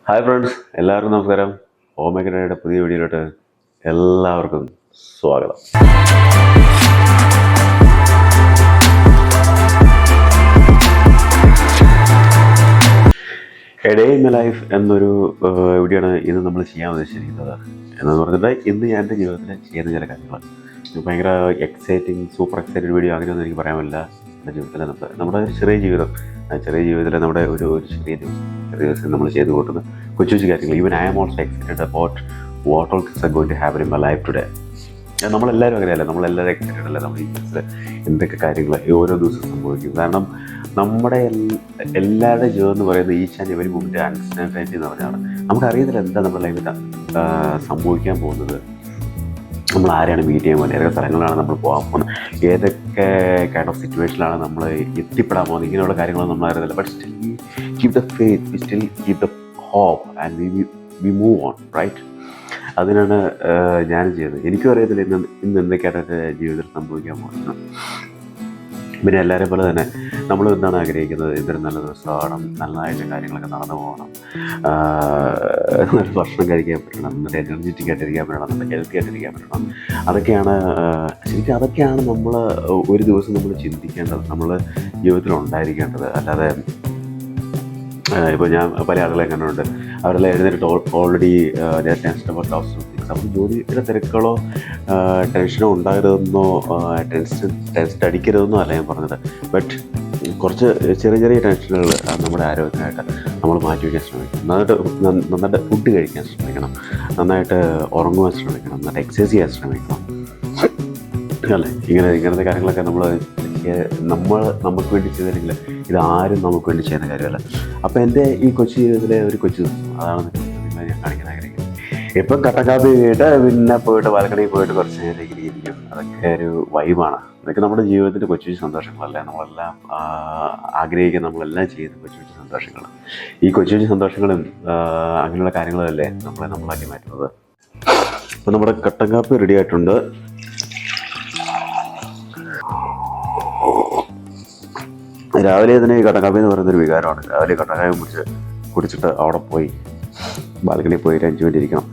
Hi friends, എല്ലാവർക്കും നമസ്കാരം. ഓമേക്കയുടെ പുതിയ വീഡിയോയിലോട്ട് എല്ലാവർക്കും സ്വാഗതം. A day in my life എന്നൊരു വീഡിയോ ആണ് ഇന്ന് നമ്മൾ ചെയ്യാൻ ഉദ്ദേശിച്ചിരിക്കുന്നത്. എന്ന് പറഞ്ഞിട്ട് ഇന്ന് ഞാൻ എൻ്റെ ജീവിതത്തിൽ ചെയ്യുന്ന ചില കാര്യങ്ങൾ ഭയങ്കര എക്സൈറ്റിങ്, സൂപ്പർ എക്സൈറ്റഡ് വീഡിയോ അങ്ങനെയൊന്നും എനിക്ക് പറയാൻ പറ്റില്ല. എൻ്റെ ജീവിതത്തിൽ നമ്മുടെ ചെറിയ ജീവിതത്തിൽ നമ്മുടെ ഒരു ചെറിയ ദിവസം നമ്മൾ ചെയ്ത് കൂട്ടുന്ന കൊച്ചു കൊച്ചു കാര്യങ്ങൾ. Even I am also excited about what all things are going to happen in my life today. നമ്മളെല്ലാവരും അങ്ങനെയല്ല, നമ്മളെല്ലാവരും എക്സൈറ്റഡ് അല്ല നമ്മുടെ ജീവിതത്തിൽ എന്തൊക്കെ കാര്യങ്ങൾ ഓരോ ദിവസം സംഭവിക്കും. കാരണം നമ്മുടെ എല്ലാവരുടെയും ജീവിതം എന്ന് പറയുന്നത് each and every moment uncertainty എന്ന് പറഞ്ഞാണ്. നമുക്കറിയത്തില്ല എന്താ നമ്മുടെ ലൈഫിൽ സംഭവിക്കാൻ പോകുന്നത്, നമ്മൾ ആരെയാണ് മീറ്റ് ചെയ്യാൻ പോകുന്നത്, ഏതൊക്കെ സ്ഥലങ്ങളിലാണ് നമ്മൾ പോകാൻ പോകുന്നത്, ഏതൊക്കെ കൈൻഡ് ഓഫ് സിറ്റുവേഷനിലാണ് നമ്മൾ എത്തിപ്പെടാൻ പോകുന്നത്, ഇങ്ങനെയുള്ള കാര്യങ്ങളൊന്നും നമ്മൾ അറിയത്തില്ല. But still we keep the faith, we still keep the hope and we move on, right? അതിനാണ് ഞാൻ ചെയ്യുന്നത്. എനിക്കും അറിയത്തില്ല ഇന്ന് എന്തൊക്കെയാണ് എൻ്റെ ജീവിതത്തിൽ സംഭവിക്കാൻ പോകുന്നത്. പിന്നെ എല്ലാവരെയും പോലെ തന്നെ നമ്മൾ എന്താണ് ആഗ്രഹിക്കുന്നത്, ഇതൊരു നല്ല ദിവസമാണ്, നല്ലതായിട്ട് കാര്യങ്ങളൊക്കെ നടന്നു പോകണം, നല്ല ഭക്ഷണം കഴിക്കാൻ പറ്റണം, നല്ല എനർജറ്റിക് ആയിട്ടിരിക്കാൻ പറ്റണം, നല്ല ഹെൽത്തി ആയിട്ടിരിക്കാൻ പറ്റണം. ശരിക്കും അതൊക്കെയാണ് നമ്മൾ ഒരു ദിവസം നമ്മൾ ചിന്തിക്കേണ്ടത്, നമ്മൾ ജീവിതത്തിൽ ഉണ്ടായിരിക്കേണ്ടത്. അല്ലാതെ ഇപ്പോൾ ഞാൻ പല ആളുകളെ കണ്ടുണ്ട്, അവരെല്ലാം എഴുന്നേറ്റ് ഓൾറെഡി അവർ ജോലിയുടെ തിരക്കുകളോ ടെൻഷനോ ഉണ്ടാകരുതെന്നോ ടെൻഷൻ അടിക്കരുതെന്നോ അല്ല ഞാൻ പറഞ്ഞത്. ബട്ട് കുറച്ച് ചെറിയ ടെൻഷനുകൾ നമ്മുടെ ആരോഗ്യത്തിനായിട്ട് നമ്മൾ മാറ്റി വയ്ക്കാൻ ശ്രമിക്കണം. നന്നായിട്ട് ഫുഡ് കഴിക്കാൻ ശ്രമിക്കണം, നന്നായിട്ട് ഉറങ്ങുവാൻ ശ്രമിക്കണം, നന്നായിട്ട് എക്സസൈസ് ചെയ്യാൻ ശ്രമിക്കണം, അല്ലേ? ഇങ്ങനത്തെ കാര്യങ്ങളൊക്കെ നമുക്ക് വേണ്ടി ചെയ്തില്ലെങ്കിൽ ഇതാരും നമുക്ക് വേണ്ടി ചെയ്യുന്ന കാര്യമല്ല. അപ്പോൾ എൻ്റെ ഈ കൊച്ചു ജീവിതത്തിലെ ഒരു കൊച്ചു ദിവസം അതാണ് ഞാൻ കാണിക്കാൻ ആഗ്രഹിക്കുന്നത്. ഇപ്പം കട്ടൻ കാപ്പി കേട്ട് പിന്നെ പോയിട്ട് ബാൽക്കണിയിൽ പോയിട്ട് കുറച്ച് നേരം ഇരിക്കും. അതൊക്കെ ഒരു വൈബാണ്. അതൊക്കെ നമ്മുടെ ജീവിതത്തിൻ്റെ കൊച്ചു കൊച്ചു സന്തോഷങ്ങളല്ലേ, നമ്മളെല്ലാം ആഗ്രഹിക്കുന്ന, നമ്മളെല്ലാം ചെയ്യുന്ന കൊച്ചു കൊച്ചു സന്തോഷങ്ങൾ. ഈ കൊച്ചു കൊച്ചു സന്തോഷങ്ങളും അങ്ങനെയുള്ള കാര്യങ്ങളല്ലേ നമ്മളാക്കി മാറ്റുന്നത്. അപ്പോൾ നമ്മുടെ കട്ടൻ കാപ്പി റെഡി ആയിട്ടുണ്ട്. രാവിലെ തന്നെ ഈ കട്ടൻ കാപ്പി എന്ന് പറയുന്നൊരു വികാരമാണ്. രാവിലെ കട്ടൻ കാപ്പി കുടിച്ചിട്ട് അവിടെ പോയി ബാൽക്കണിയിൽ പോയി 5 മിനിറ്റ് ഇരിക്കണം.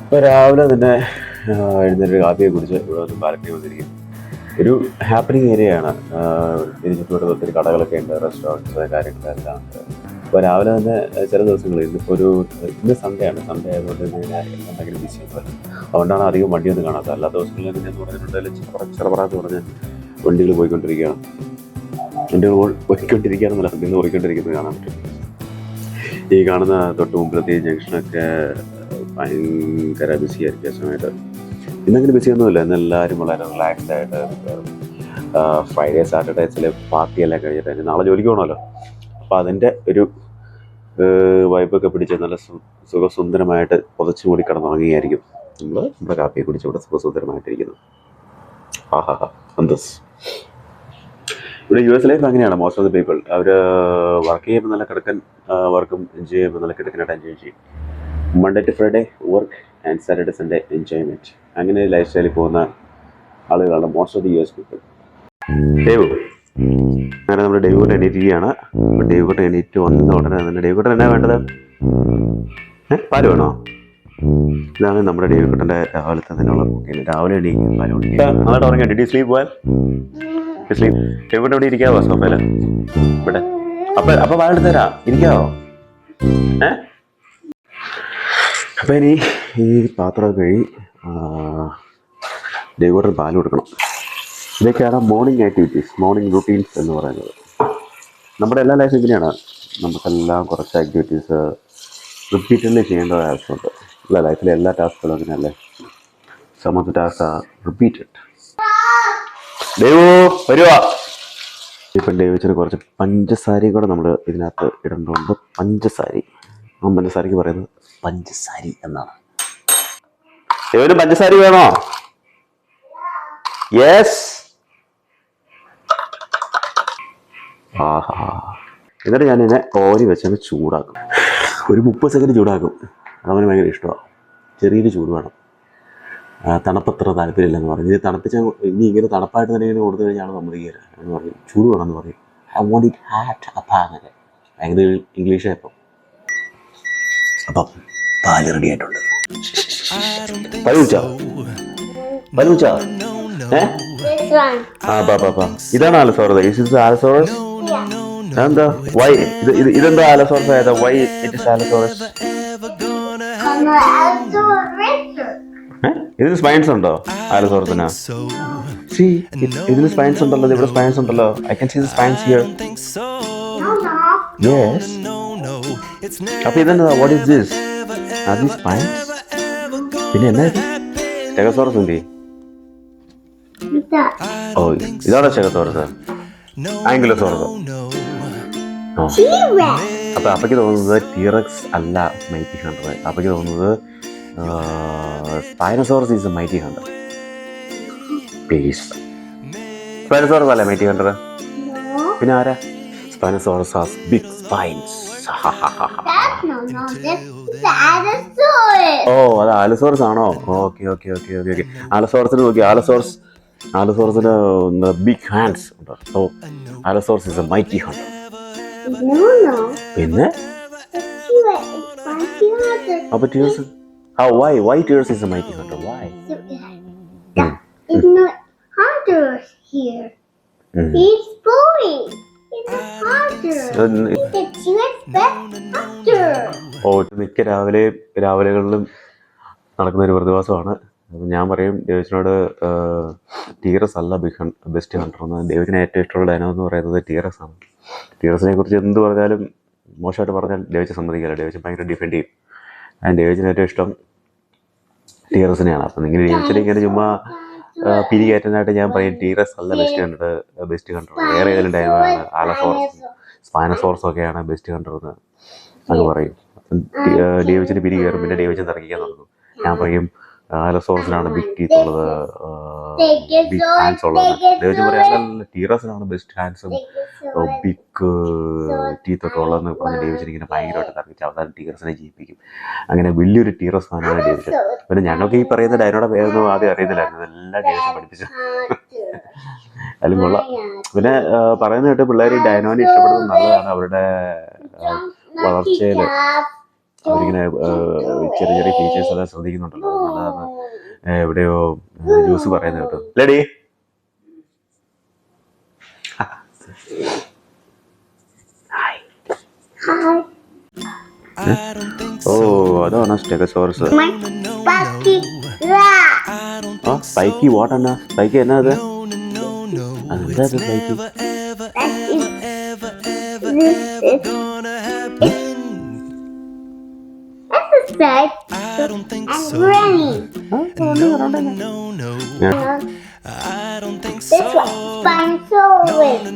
ഇപ്പോൾ രാവിലെ തന്നെ എഴുന്നേറ്റ് കാപ്പിയെ കുടിച്ച് ഇവിടെ വന്ന് ബാൽക്കണി വന്നിരിക്കും. ഒരു ഹാപ്പനിങ് ഏരിയയാണ്. ഇതിന് ചുറ്റുപാട് ഒത്തിരി കടകളൊക്കെ ഉണ്ട്, റെസ്റ്റോറൻറ്റ്സ് കാര്യങ്ങളെല്ലാം ഉണ്ട്. അപ്പോൾ രാവിലെ തന്നെ ചില ദിവസങ്ങളിൽ ഇന്ന് സൺഡേ ആയതുകൊണ്ട് തന്നെ ഞാൻ എന്തെങ്കിലും ബിസി ആയിട്ട്, അതുകൊണ്ടാണ് അധികം വണ്ടിയൊന്നും കാണാത്തത്. എല്ലാ ദിവസങ്ങളിലും എങ്ങനെയെന്ന് പറഞ്ഞിട്ടുണ്ടെങ്കിൽ ചെറുപറാന്ന് പറഞ്ഞ് വണ്ടികൾ പോയിക്കൊണ്ടിരിക്കുകയാണ്. വണ്ടികൾ പോയിക്കൊണ്ടിരിക്കുന്നത് കാണാൻ പറ്റും. ഈ കാണുന്ന തൊട്ട് മുമ്പിലത്തെ ജംഗ്ഷനൊക്കെ ഭയങ്കര ബിസി ആയിരിക്കും ആ സമയത്ത്. ഇന്നങ്ങനെ ബിസിയൊന്നുമില്ല. ഇന്ന് എല്ലാവരും വളരെ റിലാക്സ്ഡ് ആയിട്ട് ഫ്രൈഡേ സാറ്റർഡേസിലെ പാർട്ടിയെല്ലാം കഴിഞ്ഞിട്ട് നാളെ ജോലിക്ക് പോകണമല്ലോ. അപ്പോൾ അതിൻ്റെ ഒരു വൈബൊക്കെ പിടിച്ച് നല്ല സുഖസുന്ദരമായിട്ട് പുതച്ചു മൂടി കിടന്നുറങ്ങിയായിരിക്കും നമ്മുടെ കാപ്പിയെ കുടിച്ച് ഇവിടെ സുഖസുന്ദരമായിട്ടിരിക്കുന്നത്. അന്തസ്. ഇവിടെ US ലൈഫ് അങ്ങനെയാണ്. മോസ്റ്റ് ഓഫ് ദി പീപ്പിൾ അവർ വർക്ക് ചെയ്യുമ്പോൾ നല്ല കിടക്കൻ വർക്കും എൻജോയ് ചെയ്യുമ്പോൾ നല്ല കിടക്കനായിട്ട് എൻജോയ് ചെയ്യും. Monday to Friday work and Saturday Sunday enjoyment. അങ്ങനെ ലൈഫ് സ്റ്റൈലിൽ പോകുന്ന ആളുകളാണ് most of the US people. Dave അങ്ങനെ നമ്മുടെ ഡേവിട്ട് എണീറ്റിരിക്കുകയാണ്. അപ്പോൾ ഡേവിട്ട് എണീറ്റ് വന്ന ഉടനെ തന്നെ ഡേവിട്ട് എന്നാ വേണ്ടത്? പാല് വേണോ? ഇതാണ് നമ്മുടെ ഡേവിക്കുട്ടൻ്റെ രാവിലത്തെ തന്നെയുള്ള കുക്കിങ്. രാവിലെ എണീക്കും, പാല് കുടിക്കുക, നന്നായിട്ട് ഉറങ്ങി. Did you sleep well? David ഇവിടെ ഇരിക്കാവോ സോഫയിൽ? ഇവിടെ അപ്പം പാലെടുത്ത് തരാം, ഇരിക്കാവോ? അപ്പം ഇനി ഈ പാത്രമൊക്കെ കഴുകി ഡേവിക്കുട്ടൻ പാല് കൊടുക്കണം. ഇതൊക്കെയാണ് മോർണിംഗ് ആക്ടിവിറ്റീസ്, മോർണിംഗ് റുട്ടീൻസ് എന്ന് പറയുന്നത്. നമ്മുടെ എല്ലാ ലൈഫും ഇങ്ങനെയാണ്. നമുക്കെല്ലാം കുറച്ച് ആക്ടിവിറ്റീസ് റിപ്പീറ്റഡ്ലി ചെയ്യേണ്ട ആവശ്യമുണ്ട്. അല്ല, ലൈഫിലെ എല്ലാ ടാസ്കുകളും അങ്ങനെയല്ലേ. Some of the task are repeated. ഡേവോ വരുവാ. ഇപ്പം ഡേവിച്ചിന് കുറച്ച് പഞ്ചസാരയും കൂടെ നമ്മൾ ഇതിനകത്ത് ഇടേണ്ടതുണ്ട്. പഞ്ചസാരയ്ക്ക് പറയുന്നത് പഞ്ചസാരി എന്നാണ്. ഡേവിന് പഞ്ചസാര വേണോ? യെസ്. എന്നിട്ട് ഞാനിതിനെ കോരി വെച്ചങ്ങ് ചൂടാക്കും. ഒരു 30 സെക്കൻഡ് ചൂടാക്കും. അതവന് ഭയങ്കര ഇഷ്ടമാണ്. ചെറിയൊരു ചൂട് വേണം. തണുപ്പത്ര താല്പര്യമില്ലെന്ന് പറഞ്ഞു. ഇത് തണുപ്പിച്ച ഇനി ഇങ്ങനെ തണുപ്പായിട്ട് തന്നെ ഇങ്ങനെ കൊടുത്തു കഴിഞ്ഞാൽ സമ്മതിക്കില്ല എന്ന് പറയും. ചൂട് വേണമെന്ന് പറയും. ഐ വോണ്ട് ഇറ്റ് ഹാറ്റ് അപ്പാന്നൊക്കെ ഭയങ്കര ഇംഗ്ലീഷാണ് ഇപ്പം. അപ്പം പാല് റെഡി ആയിട്ടുണ്ട്. പലുച്ച ഇതാണ് ആലസോറസ്. ആലസോറസ് എന്താ വൈ ഇതെന്താ ആലസോറസ് ആയതാ? Why it is Allosaurus? ഇതിന് സ്പൈൻസ് ഉണ്ടോ ആലസോറസിന്? സി ഇതിന് സ്പൈൻസ് ഉണ്ടല്ലോ. ഇവിടെ സ്പൈൻസ് ഉണ്ടല്ലോ. I can see the spines here. Yes. അപ്പൊ ഇതെന്താ? What is this? Are these spines? പിന്നെ എന്നാ ഇത്? സ്റ്റെഗോസോറസ് എന്തി? ഓ ഇതാണോ സ്റ്റെഗോസോറസ്? ആംഗിലോസോറസ്. അപ്പൊ അപ്പയ്ക്ക് തോന്നുന്നത് ടീറക്സ് അല്ല മൈറ്റി ഹണ്ടർ. അപ്പയ്ക്ക് തോന്നുന്നത് Spinosaurus is mighty hunter. Please. Spinosaurus അല്ലേ മൈറ്റി ഹണ്ടർ? പിന്നെ ആരാ? Spinosaurus has big spines. ഓ അത് ആലസോറസ് ആണോ? Okay okay okay okay okay. ആലസോറസിന് നോക്കി. ആലസോറസിന് ബിഗ് ഹാൻഡ്സ് ഉണ്ട്. So Allosaurus is a mighty hunter. പിന്നെ അപ്പൊ ടീറസ് why Tears is a mighty hunter? Why? It's not hunters here. He's boring. It's a hunter. It's a T-Rex hunter. മിക്ക രാവിലെകളിലും നടക്കുന്ന ഒരു പ്രതിഭാസമാണ്. ഞാൻ പറയും ഡേവിസിനോട് ടീറസ് അല്ല ബെസ്റ്റ് ഹണ്ടർ എന്ന്. ഡേവിസിന് ഏറ്റവും ഇഷ്ടമുള്ള ഡൈനോ എന്ന് പറയുന്നത് ടീറസ് ആണ്. ടീറസിനെ കുറിച്ച് എന്ത് പറഞ്ഞാലും മോശമായിട്ട് പറഞ്ഞാൽ ഡേവിസ് സമ്മതിക്കില്ല. ഡേവിസ് ഭയങ്കര ഡിഫെൻഡ് ചെയ്യും. ഡേവിസിന് ഏറ്റവും ഇഷ്ടം ടീറസിനെയാണ്. അപ്പം നിങ്ങൾ ഡേവിസിനെ ഇങ്ങനെ ചുമ്മാ പിരികയറ്റാനായിട്ട് ഞാൻ പറയും ടീറസ് അല്ല ബെസ്റ്റ് ഹണ്ടർ. വേറെ ഏതെങ്കിലും ഡൈനോ ആണ് ആലസോറസ് സ്പൈനോസോറസ് ഒക്കെയാണ് ബെസ്റ്റ് ഹണ്ടർ എന്ന് അത് പറയും. ഡേവിസിന് പിരി കയറും. പിന്നെ ഡേവിസിന് തർക്കിക്കാൻ തുടങ്ങും. ഞാൻ പറയും ആലസോറസിനാണ് ബിഗ് ടീത്ത് ഉള്ളത്, ബിഗ് ഹാൻഡ്സ് ഉള്ളത്. ഡേവിസിന് പറയാൻ ടീറസിനാണ് ബെസ്റ്റ് ഹാൻഡ്സും ബിഗ് ടീത്ത് ഒക്കെ ഉള്ളതെന്ന് പറഞ്ഞ് ഡേവിസിന് ഇങ്ങനെ ഭയങ്കരമായിട്ട് തർക്കിച്ച് അവസാനം ടീറസിനെ ജയിപ്പിക്കും. അങ്ങനെ വലിയൊരു ടീറസ് ഫാനാണ് ഡേവിസ്. പിന്നെ ഞങ്ങൾക്ക് ഈ പറയുന്ന ഡൈനോയുടെ പേരൊന്നും ആദ്യം അറിയത്തില്ലായിരുന്നു. ഇതെല്ലാം ഡേവിസ് പഠിപ്പിച്ചു. അതിലും കൊള്ളാം. പിന്നെ പറയുന്ന കേട്ട് പിള്ളേർ ഡൈനോനെ ഇഷ്ടപ്പെടുന്നത് നല്ലതാണ്. അവരുടെ വളർച്ചയിൽ അവരിങ്ങനെ ചെറിയ ചെറിയ ഫീച്ചേഴ്സ് എല്ലാം ശ്രദ്ധിക്കുന്നുണ്ടല്ലോ, നല്ലതാണ്. എവിടെയോ ജ്യൂസ് പറയുന്നത് കേട്ടോ. ലെഡി ഓ അതാണ് സ്റ്റെഗോസോറസ്. സ്പൈക്കി വാട്ട് എന്നാ? സ്പൈക്കി എന്നാ അത്? അതെന്താ സ്പൈക്കി?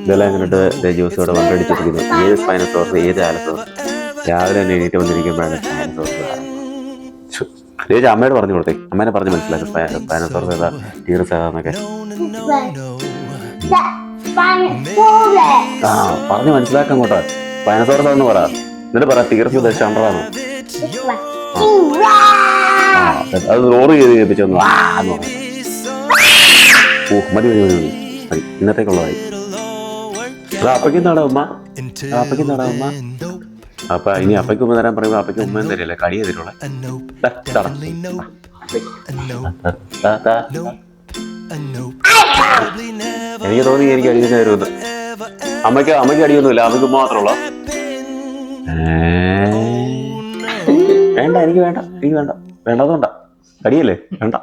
ഇതെല്ലാം കണ്ടിട്ട് ജ്യൂസോടെ വണ്ടടിച്ചിരിക്കുന്നു. ഏത് സ്പൈനോസോറസ് ഏത് ആലസോറസ്? രാവിലെ തന്നെ എണീറ്റ് വന്നിരിക്കുമ്പോഴാണ് സ്പൈനോസോറസ്. ചേച്ചി അമ്മയോട് പറഞ്ഞു കൊടുത്തേ. അമ്മേനെ പറഞ്ഞ് മനസ്സിലാക്കും സ്പൈനോസോറസ് ഏതാ ടീറസ് ഏതാന്നൊക്കെ. ആ പറഞ്ഞ് മനസ്സിലാക്കാൻ കേട്ടോ. സ്പൈനോസോറസ് എന്ന് പറ. എന്നിട്ട് പറ ടീറസ് ബെസ്റ്റ് ഹണ്ടറാണ്. അത് റോറ് ചെയ്ത് കേൾപ്പിച്ചൊന്നു. മതി മതി മതി മതി ഇന്നത്തേക്കുള്ളതായി. അപ്പയ്ക്കും നാടാ ഉമ്മ. അപ്പയ്ക്കും നാടാ ഉമ്മ. അപ്പൊ ഇനി അപ്പയ്ക്ക് ഉമ്മ തരാൻ പറയുമ്പോൾ അപ്പയ്ക്ക് ഉമ്മയും തരില്ല, കടിയെ തരുള്ളേ. എനിക്ക് തോന്നി എനിക്ക് അടി തന്നെ തരുമെന്ന്. അമ്മയ്ക്ക് അടിയൊന്നുമില്ല, അമ്മയ്ക്ക് മാത്രമുള്ള. വേണ്ട എനിക്ക് വേണ്ട വേണ്ടതുകൊണ്ടാ. കടിയല്ലേ വേണ്ട.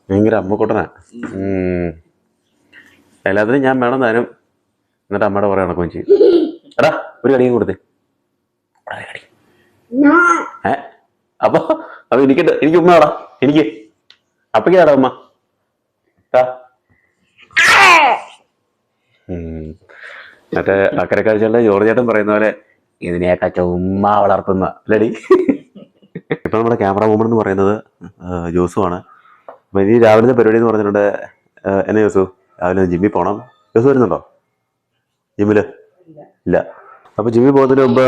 ഭയങ്കര അമ്മക്കൂട്ടനാ. എല്ലാത്തിനും ഞാൻ വേണം താനും. എന്നിട്ട് അമ്മയുടെ പുറകെ നടക്കുകയും ചെയ്യും. എടാ ഒരു കടിയും കൊടുത്തേ. അപ്പൊ എനിക്ക് ഉമ്മ വേടാ. എനിക്ക് അപ്പയ്ക്കാടാ ഉമ്മ. മറ്റേ അക്കരക്കാഴ്ചകളുടെ ജോർജ് ചേട്ടൻ പറയുന്ന പോലെ ഇതിനെയൊക്കെ ചുമ്മാ വളർത്തുന്ന അല്ലടി. ഇപ്പൊ നമ്മുടെ ക്യാമറ വുമൺ എന്ന് പറയുന്നത് ജോസുവാണ്. അപ്പൊ ഇനി രാവിലത്തെ പരിപാടി എന്ന് പറഞ്ഞിട്ടുണ്ട്. എന്നെ ജോസു രാവിലെ ജിമ്മിൽ പോകണം. ജോസു വരുന്നുണ്ടോ ജിമ്മില്? ഇല്ല. അപ്പൊ ജിമ്മിൽ പോകുന്നതിന് മുമ്പ്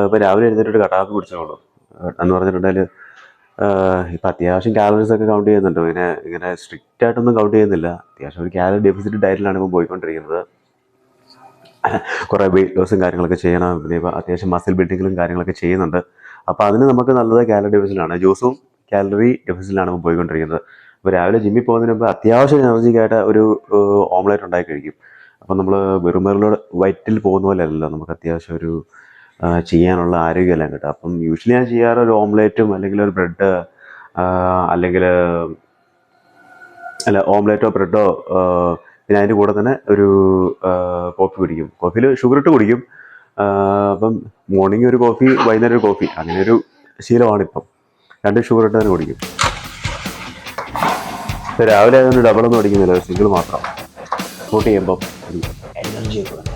ഇപ്പൊ രാവിലെ എഴുന്നേറ്റ് കട്ടാക്ക് കുടിച്ചോളൂ എന്ന് പറഞ്ഞിട്ടുണ്ടെങ്കിൽ ഇപ്പൊ അത്യാവശ്യം കാലറീസ് ഒക്കെ കൗണ്ട് ചെയ്യുന്നുണ്ട്. ഇങ്ങനെ സ്ട്രിക്റ്റ് ആയിട്ടൊന്നും കൗണ്ട് ചെയ്യുന്നില്ല. അത്യാവശ്യം ഒരു കാലറി ഡെഫിസിറ്റ് ഡയറ്റിലാണ് ഇപ്പം പോയിക്കൊണ്ടിരിക്കുന്നത്. കുറേ വെയിറ്റ് ലോസും കാര്യങ്ങളൊക്കെ ചെയ്യണം. പിന്നെ ഇപ്പോൾ അത്യാവശ്യം മസിൽ ബിൽഡിങ്ങിലും കാര്യങ്ങളൊക്കെ ചെയ്യുന്നുണ്ട്. അപ്പോൾ അതിന് നമുക്ക് നല്ലത് കാലറി ഡെഫിസിലാണ്. ജോസും കാലറി ഡെഫിസിലാണ് ഇപ്പോൾ പോയിക്കൊണ്ടിരിക്കുന്നത്. അപ്പോൾ രാവിലെ ജിമ്മിൽ പോകുന്നതിന് മുമ്പ് അത്യാവശ്യം എനർജിക്കായിട്ട് ഒരു ഓംലേറ്റ് ഉണ്ടാക്കി കഴിക്കും. അപ്പം നമ്മൾ വെറുമേറിലൂടെ വയറ്റിൽ പോകുന്ന പോലെ അല്ലല്ലോ, നമുക്ക് അത്യാവശ്യം ഒരു ചെയ്യാനുള്ള ആരോഗ്യമെല്ലാം കിട്ടും. അപ്പം യൂഷ്വലി ഞാൻ ചെയ്യാറ് ഒരു ഓംലേറ്റും അല്ലെങ്കിൽ ഒരു ബ്രെഡ് അല്ലെങ്കിൽ ഓംലേറ്റോ ബ്രെഡോ, പിന്നെ അതിൻ്റെ കൂടെ തന്നെ ഒരു കോഫി കുടിക്കും. കോഫിയിൽ ഷുഗർ ഇട്ട് കുടിക്കും. അപ്പം മോർണിംഗ് ഒരു കോഫി, വൈകുന്നേരം ഒരു കോഫി, അങ്ങനെ ഒരു ശീലമാണിപ്പം. 2 ഷുഗർ ഇട്ട് തന്നെ കുടിക്കും. രാവിലെ ആയതുകൊണ്ട് ഡബിളൊന്നും അടിക്കുന്നില്ല, സിംഗിൾ മാത്രം. സ്പോട്ട് ചെയ്യുമ്പം ഒരു എനർജി ഒക്കെ വേണ്ടേ.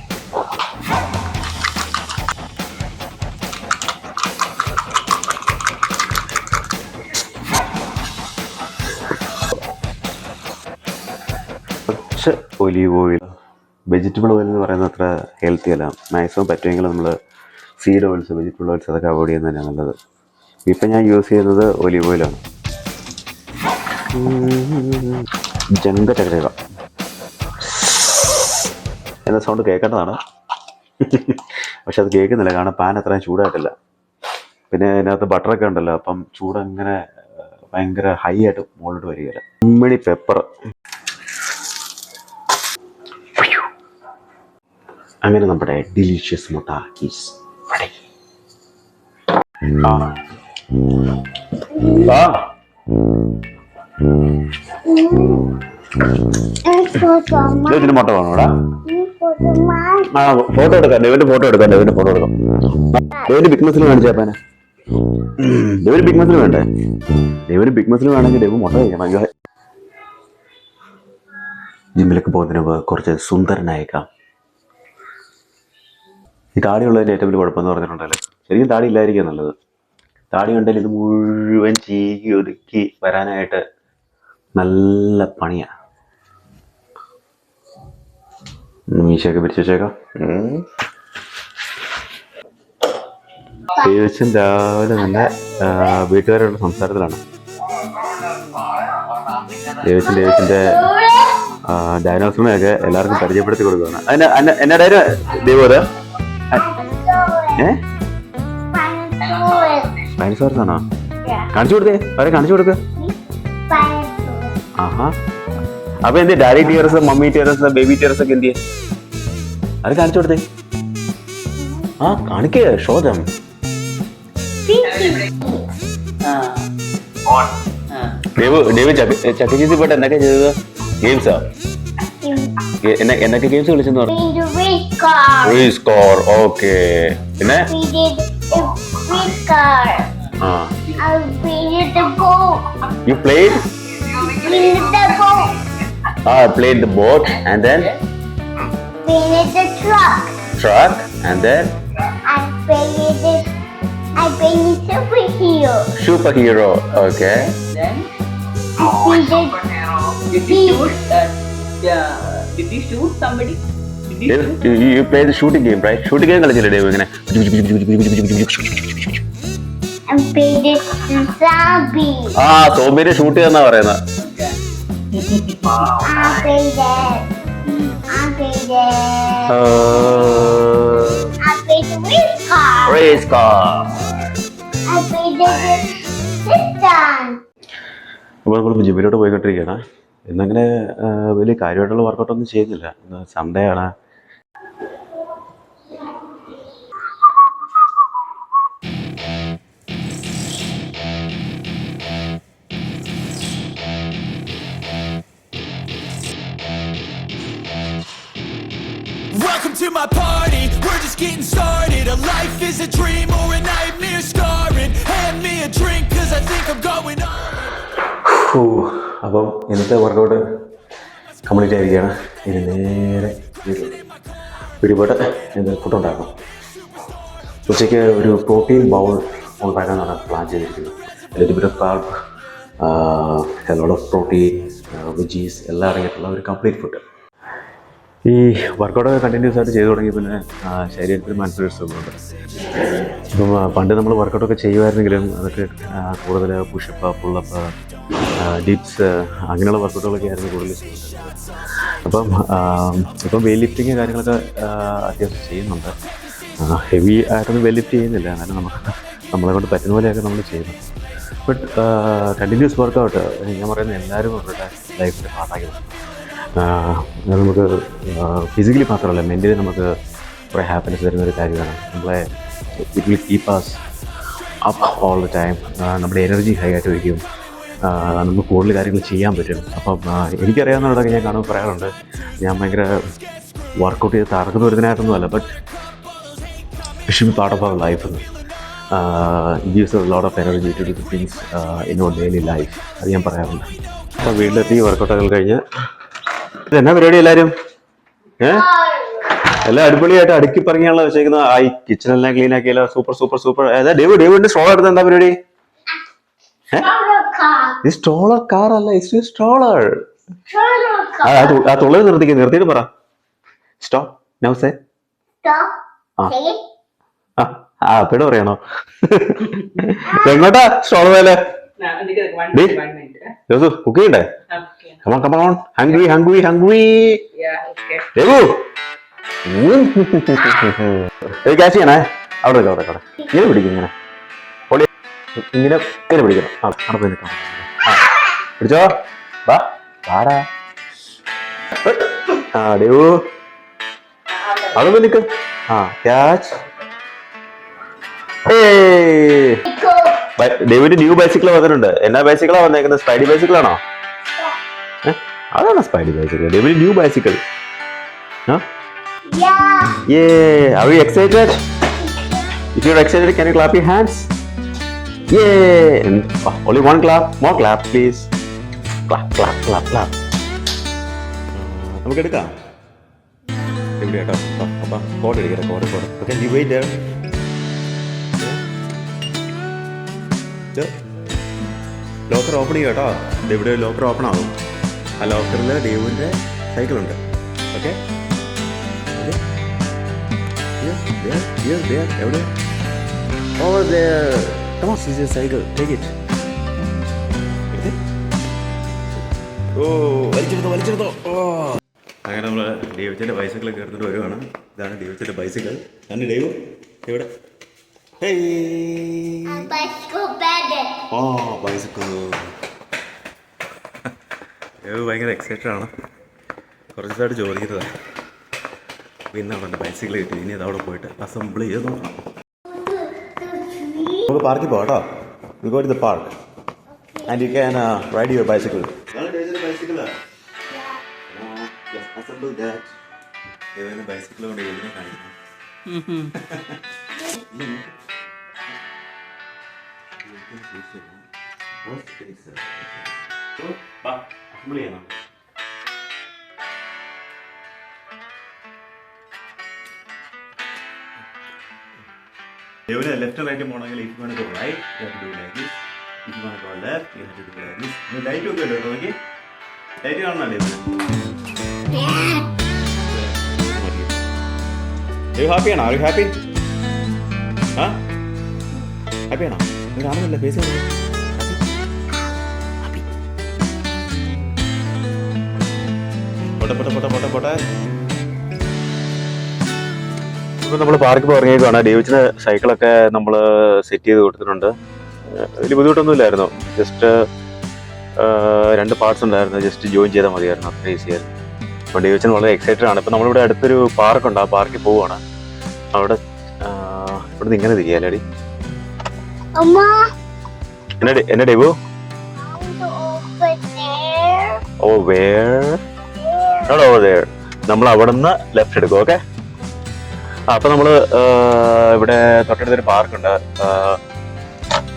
കുറച്ച് ഒലീവ് ഓയിൽ, വെജിറ്റബിൾ ഓയിൽ എന്ന് പറയുന്നത് അത്ര ഹെൽത്തി അല്ല. മാക്സിമം പറ്റുമെങ്കിൽ നമ്മൾ സീഡ് ഓയിൽസ്, വെജിറ്റബിൾ ഓയിൽസ് അതൊക്കെ അവോയ്ഡ് ചെയ്യുന്നത് തന്നെയാണ് നല്ലത്. ഇപ്പം ഞാൻ യൂസ് ചെയ്യുന്നത് ഒലീവ് ഓയിലാണ്. ജങ്കചക്രക എന്ന സൗണ്ട് കേൾക്കേണ്ടതാണ്, പക്ഷെ അത് കേൾക്കുന്നില്ല, കാരണം പാൻ അത്രയും ചൂടായിട്ടില്ല. പിന്നെ അതിനകത്ത് ബട്ടറൊക്കെ ഉണ്ടല്ലോ, അപ്പം ചൂടങ്ങനെ ഭയങ്കര ഹൈ ആയിട്ട് മുകളിലോട്ട് വരികയില്ല. ഉമ്മണി പെപ്പർ, അങ്ങനെ നമ്മുടെ ഡിലീഷ്യസ് മുട്ട ഈസ് റെഡി. ഇതിന് മുട്ട വേണോടാ? ഫോട്ടോ എടുക്കാം, ഡേവിന്റെ ഫോട്ടോ എടുക്കാം. ഡേവിന്റെ ബിഗ് മസിൽ കാണിച്ചാപ്പാനെ. ഡേവിന് ബിഗ് മസിൽ വേണ്ടേ? ഡേവിന് ബിഗ് മസിൽ വേണമെങ്കിൽ ഡേവ് മുട്ട കഴിക്കണം. ജിമ്മിലൊക്കെ പോകുന്നതിന് മുമ്പ് കുറച്ച് സുന്ദരനായേക്കാം. ഈ താടിയുള്ളതിൻ്റെ ഏറ്റവും വലിയ കുഴപ്പമെന്ന് പറഞ്ഞിട്ടുണ്ടല്ലോ, ശരിക്കും താടി ഇല്ലായിരിക്കും നല്ലത്. താടി ഉണ്ടെങ്കിൽ ഇത് മുഴുവൻ ചീകി ഒതുക്കി വരാനായിട്ട് നല്ല പണിയാണ്. മീശയൊക്കെ പിരിച്ചു വെച്ചേക്കാം. ദേവസ്വം രാവിലെ നല്ല വീട്ടുകാരുടെ സംസാരത്തിലാണ്. ദേവസ്വൻ്റെ ഡൈനോസറിനെയൊക്കെ എല്ലാവർക്കും പരിചയപ്പെടുത്തി കൊടുക്കുകയാണ്. എന്നടേ ദേവോദ ഡൈനോസോർസ് ആണോ? കാണിച്ചു കൊടുത്തേ, അവരെ കാണിച്ചു കൊടുക്ക. ആഹാ, അപ്പൊ എന്ത് ഡാഡി ടിയറസ്, മമ്മി ടിയറസ്, ബേബി ടിയറസ് ഒക്കെ എന്ത്? അത് കാണിച്ചു കൊടുത്തേ. ആ കാണിക്കേ, ഷോദം. ചക്കച്ചീസി പോയിട്ട് എന്തൊക്കെ ചെയ്തത്? ഗെയിംസാ? എന്നൊക്കെ ഗെയിംസ് കളിച്ചെന്ന് പറഞ്ഞു? ഓക്കെ. പിന്നെ you played I played the boat and then painted the truck and then I painted superhero. Okay. Then did you shoot somebody? You play the shooting game, right? Shooting game കളിച്ചില്ലേ Dave? ഇങ്ങനെ I painted the zombie. ആ സോംബിനെ shoot ചെയ്യാന്നാ പറയുന്നത്. I painted race car. I painted this one. അപ്പോൾ നമ്മൾ ജിമ്മിലോട്ട് പോയിക്കൊണ്ടിരിക്കുകയാണ്. ഇന്നങ്ങനെ വലിയ കാര്യമായിട്ടുള്ള വർക്കൗട്ടൊന്നും ചെയ്യുന്നില്ല. ഇന്ന് സൺഡേ ആണ്. Welcome to my party, we're just getting started. A life is a dream or a nightmare scarring. Hand me a drink cause I think I'm going on. അപ്പം ഇന്നത്തെ വർക്കൗട്ട് കംപ്ലീറ്റ് ആയിരിക്കുകയാണ്. ഇനി നേരെ പിടിപോട്ട് എന്ത് ഫുഡ് ഉണ്ടാക്കണം. ഉച്ചയ്ക്ക് ഒരു പ്രോട്ടീൻ ബൗൾ ഉണ്ടാക്കാനാണ് പ്ലാൻ ചെയ്തിരിക്കുന്നത്. Little bit of carb, A lot of protein, veggies എല്ലാം അടങ്ങിയിട്ടുള്ള ഒരു കംപ്ലീറ്റ് ഫുഡ്. ഈ വർക്കൗട്ടൊക്കെ കണ്ടിന്യൂസ് ആയിട്ട് ചെയ്തു തുടങ്ങി പിന്നെ ശരീരത്തിൽ മനസ്സിലൊരു സുഖമുണ്ട്. ഇപ്പം പണ്ട് നമ്മൾ വർക്കൗട്ടൊക്കെ ചെയ്യുമായിരുന്നെങ്കിലും അതൊക്കെ കൂടുതൽ പുഷപ്പ്, പുള്ളപ്പ്, ഡിപ്സ് അങ്ങനെയുള്ള വർക്കൗട്ടുകളൊക്കെ ആയിരുന്നു കൂടുതൽ ചെയ്യുന്നത്. ഇപ്പം വെയിറ്റ് ലിഫ്റ്റിങ് കാര്യങ്ങളൊക്കെ അത്യാവശ്യം ചെയ്യുന്നുണ്ട്. ഹെവി ആയിട്ടൊന്നും വെയിറ്റ് ലിഫ്റ്റ് ചെയ്യുന്നില്ല, എന്നാലും നമ്മളെ കൊണ്ട് പറ്റുന്ന പോലെയൊക്കെ നമ്മൾ ചെയ്യുന്നു. ബട്ട് കണ്ടിന്യൂസ് വർക്കൗട്ട് ഞാൻ പറയുന്നത് എല്ലാവരും അവരുടെ ലൈഫിൻ്റെ പാർട്ടാക്കി നമുക്ക് ഫിസിക്കലി മാത്രമല്ല മെൻ്റലി നമുക്ക് കുറേ ഹാപ്പിനെസ് തരുന്നൊരു കാര്യമാണ്. നമ്മളെ it will keep us up all the time. നമ്മുടെ എനർജി ഹൈ ആയിട്ട് വയ്ക്കും, നമുക്ക് കൂടുതൽ കാര്യങ്ങൾ ചെയ്യാൻ പറ്റും. അപ്പം എനിക്കറിയാവുന്നവരോടൊക്കെ ഞാൻ കാണുമ്പോൾ പറയാറുണ്ട്, ഞാൻ ഭയങ്കര വർക്കൗട്ട് ചെയ്ത് തറക്കുന്ന ഒരുതിനായിട്ടൊന്നുമല്ല, but it should be part of our life എന്ന്. Gives a lot of energy to do things in our daily life. അത് ഞാൻ പറയാറുണ്ട്. അപ്പോൾ വീട്ടിലെത്തി വർക്കൗട്ടൊക്കെ കഴിഞ്ഞ് എന്നാ പരിപാടി എല്ലാവരും? എല്ലാം അടിപൊളിയായിട്ട് അടുക്കി പറഞ്ഞാണല്ലോ വെച്ചേക്കുന്നത്. ഈ കിച്ചണെല്ലാം ക്ലീൻ ആക്കിയല്ലോ. Super super super. ഏതാ ഡേവിഡിന്റെ സ്ട്രോളർ എടുത്ത് എന്താ പരിപാടി? സ്ട്രോളർ കാർ അല്ല, ഇറ്റ്സ് സ്ട്രോളർ. ആ തുള്ളൽ നിർത്തിയിട്ട് പറ സ്റ്റോപ്പ് നൗ സേ. അപ്പയുടെ പറയണോ? എങ്ങോട്ടാ സ്ട്രോളർ പോലെ കുക്ക് ചെയ്യണ്ടേ? Come on. Hungry. Devu catch ചെയ്യണേ. അവിടെ ഇങ്ങനെ പിടിക്കും, ഇങ്ങനെ ഇങ്ങനെ പിടിക്കണം. അവിടെ പോയി നിൽക്കണം. പിടിച്ചോ, വാടാ. ദേവു അവിടെ പോയി നിൽക്ക്. ക്യാച്ച്. ഡേവിഡ് ന്യൂ ബൈസിക്കിൾ വന്നിട്ടുണ്ട്. എന്നാ ബൈസിക്കിളാ വന്നേക്കുന്നത്? സ്പൈഡി ബൈസിക്കിളാണോ? അതാണ് Spidey bicycle. David new bicycle. Yeah. Are you excited? If you're excited, can you clap your hands? Yeah. And, only one clap. More clap, please. Clap. നമുക്ക് എടുക്കാം. ഇവിടെ കേട്ടോ. അപ്പം code എടുക്കട്ടെ. Code. Okay, you wait there. Locker open ചെയ്യും കേട്ടോ. David locker open ആവും. ആ ലോക്കറിൽ ഡേവിഡിൻ്റെ സൈക്കിളുണ്ട്. ഓക്കെ, എവിടെ? Over there. Come on, see your cycle. Take it. വലിച്ചെടുത്തോ. അങ്ങനെ നമ്മൾ ഡേവിഡിൻ്റെ ബൈസിക്കിൾ കയറുന്നിട്ട് വരുവാണ്. ഇതാണ് ഡേവിഡിൻ്റെ ബൈസിക്കിൾ. ആണ് ഡേവ് എവിടെ? ബൈസിക്കിൾ. ഭയങ്കര എക്സൈറ്റഡ് ആണ്. കുറച്ച് ദിവസമായിട്ട് ചോദിക്കുന്നതാണ്. പിന്നെ അവിടെ ബൈസിക്കിൾ കിട്ടി. ഇനി അതവിടെ പോയിട്ട് അസംബിൾ ചെയ്ത് നോക്കണം. നമുക്ക് പാർക്കിൽ പോകാം കേട്ടോ. We go to the park and you can ride your bicycle. Just assemble that. ഏതായാലും ബൈസിക്കിൾ കൊണ്ട് എഴുതിനെ കാണിക്കണം. അസംബിൾ ചെയ്യണം. ലെഫ്റ്റ് റൈറ്റ് പോകണമെങ്കിൽ if you want to go right, you have to do like this. If you want to go left, you have to do like this. Light ഒക്കെ ഉണ്ടോ? നോക്കി, light കാണണല്ലേ? ഹാപ്പിയാണോ? ആര് happy? ഹാപ്പിയാണോ? കാണുന്നില്ല face. പോട്ടെ. ഇപ്പം നമ്മൾ പാർക്കിൽ ഇറങ്ങിയേക്കാണ്. ഡേവിഡിന് സൈക്കിളൊക്കെ നമ്മൾ സെറ്റ് ചെയ്ത് കൊടുത്തിട്ടുണ്ട്. വലിയ ബുദ്ധിമുട്ടൊന്നുമില്ലായിരുന്നു. ജസ്റ്റ് 2 പാർട്സ് ഉണ്ടായിരുന്നു. ജസ്റ്റ് ജോയിൻ ചെയ്താൽ മതിയായിരുന്നു. അത്ര ഈസി ആയിരുന്നു. അപ്പോൾ ഡേവിഡിന് വളരെ എക്സൈറ്റഡ് ആണ്. ഇപ്പം നമ്മളിവിടെ അടുത്തൊരു പാർക്കുണ്ട്. ആ പാർക്കിൽ പോവുകയാണ്. അവിടെ ഇവിടുന്ന് ഇങ്ങനെ തിരിയാലടി. എന്നാ ഡേവു? നമ്മൾ അവിടെ നിന്ന് ലെഫ്റ്റ് എടുക്കും. ഓക്കെ, അപ്പൊ നമ്മള് ഇവിടെ തൊട്ടടുത്തൊരു പാർക്കുണ്ട്.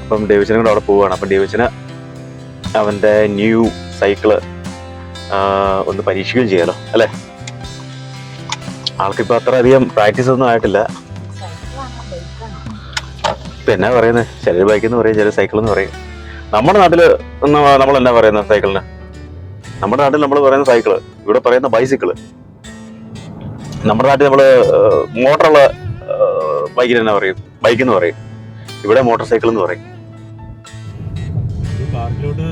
അപ്പം ഡേവിഡിനും കൂടെ അവിടെ പോവുകയാണ്. അപ്പം ഡേവിഡിന് അവന്റെ ന്യൂ സൈക്കിള് ഒന്ന് പരീക്ഷിക്കുകയും ചെയ്യാലോ അല്ലേ? ആൾക്കിപ്പോ അത്ര അധികം പ്രാക്ടീസ് ഒന്നും ആയിട്ടില്ല. ഇപ്പൊ എന്നാ പറയുന്നത്? ചിലർ ബൈക്കെന്ന് പറയും, ചില സൈക്കിൾ എന്ന് പറയും. നമ്മുടെ നാട്ടില് നമ്മൾ എന്നാ പറയുന്നത് സൈക്കിളിന്? നമ്മുടെ നാട്ടിൽ നമ്മൾ പറയുന്ന സൈക്കിള്, ഇവിടെ പറയുന്ന ബൈസിക്കിള്. നമ്മുടെ നാട്ടിൽ നമ്മള് മോട്ടറുള്ള ബൈക്കിന് എന്നാ പറയും? ബൈക്കെന്ന് പറയും. ഇവിടെ മോട്ടോർ സൈക്കിൾ എന്ന് പറയും. പാർക്കിലോട്ട്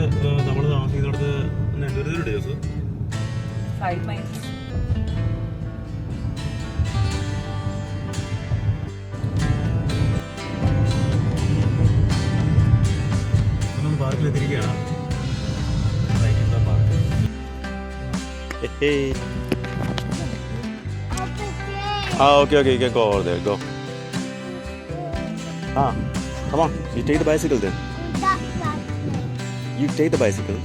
5 miles. പാർക്കിലെത്തിരിക്കുകയാണ്. Okay, you can go over there. Go. Come on. You take the bicycle then. You take the bicycle.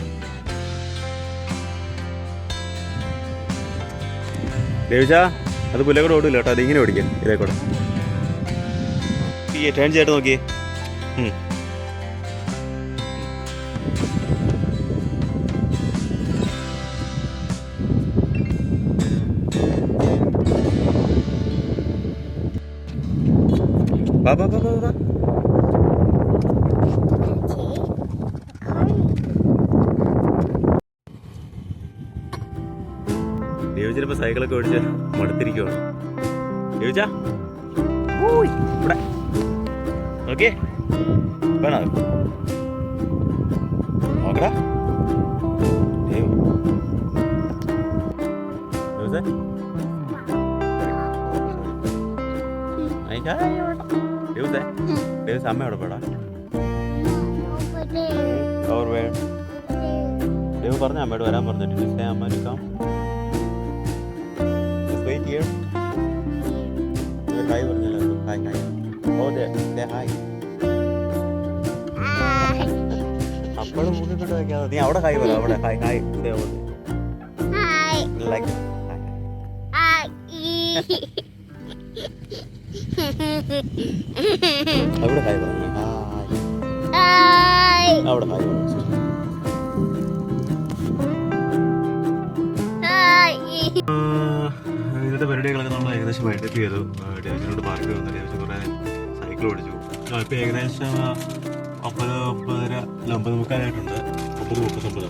ദേവിച്ച അത് പുല്ലക്കൂടെ ഓടില്ല കേട്ടോ, അതിങ്ങനെ ഓടിക്കാൻ ഇതേക്കൂടെ. ഈ ടേൺ ചെയ്തിട്ട് നോക്കിയേ. വാ. ദേവിച്ചിനിപ്പോ സൈക്കിളൊക്കെ ഓടിച്ച് മടുത്തിരിക്കുവാണ്. ദേവിച്ച ഇവിടെ ഓക്കെ വേണോ നോക്കടാ. ദേവസ് അമ്മ എവിടെ പോടാ? ദേവ് പറഞ്ഞ അമ്മയോട് വരാൻ പറഞ്ഞിട്ടില്ല. അമ്മ എടുക്കാം. Wait here. Hi പറഞ്ഞല്ലോ. Hi. Oh, there. Hi. അപ്പോഴും മുന്നിൽ കൊണ്ട് വെക്കാതെ നീ അവിടെ ഹായ് പറ. അവിടെ ഹായ് Hi. ലൈക്ക് അവിടെ ഹായ് പറഞ്ഞു. Hi. അവിടെ ഹായ് പറഞ്ഞു. ഇന്നത്തെ പരിപാടികളൊക്കെ നമ്മൾ ഏകദേശം വൈൻഡപ്പ് ചെയ്തു. ഡേവിസിനോട് പാർക്കിൽ വന്നു. ഡേവിസ് കുറേ സൈക്കിൾ ഓടിച്ചു. ഇപ്പോൾ ഏകദേശം 50 50 50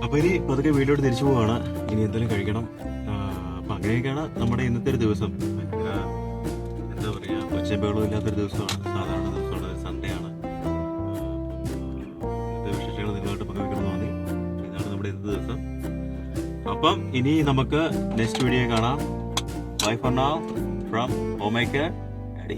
അപ്പോൾ ഇനി പതുക്കെ വീട്ടിലോട്ട് തിരിച്ചു പോവുകയാണ്. ഇനി എന്തെങ്കിലും കഴിക്കണം. അപ്പം അങ്ങനെയൊക്കെയാണ് നമ്മുടെ ഇന്നത്തെ ഒരു ദിവസം. എന്താ പറയുക, ഒച്ചയും ഇല്ലാത്തൊരു ദിവസമാണ്. സാധാരണ ദിവസമാണ്, സൺഡേ ആണ്. ഇന്നത്തെ വിശേഷങ്ങൾ നിങ്ങളായിട്ട് പങ്കുവെക്കണം തോന്നി. ഇതാണ് നമ്മുടെ ഇന്നത്തെ ദിവസം. അപ്പം ഇനി നമുക്ക് നെക്സ്റ്റ് വീഡിയോ കാണാം. Bye for now from homemaker daddy.